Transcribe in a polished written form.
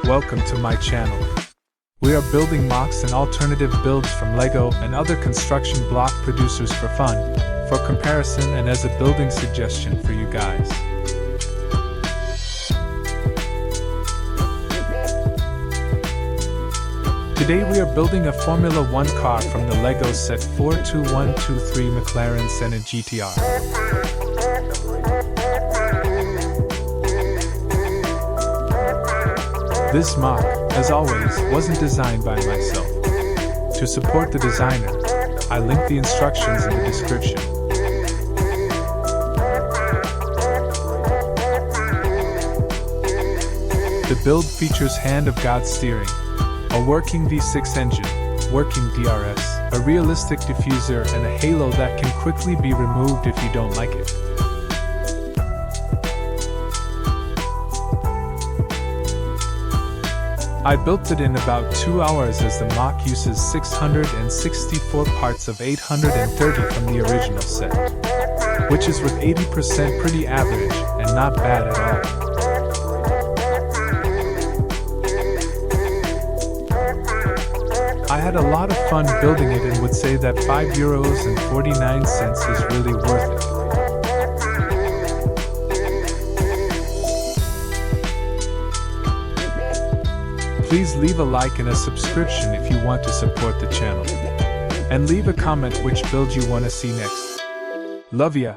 welcome to my channel. We are building MOCs and alternative builds from Lego and other construction block producers for fun, for comparison and as a building suggestion for you guys. Today we are building a Formula 1 car from the Lego set 42123 McLaren Senna GTR. This MOC, as always, wasn't designed by myself. To support the designer, I linked the instructions in the description. The build features hand of God steering, a working V6 engine, working DRS, a realistic diffuser and a halo that can quickly be removed if you don't like it. I built it in about 2 hours as the MOC uses 664 parts of 830 from the original set, which is with 80% pretty average and not bad at all. I had a lot of fun building it and would say that €5.49 is really worth it. Please leave a like and a subscription if you want to support the channel. And leave a comment which build you want to see next. Love ya!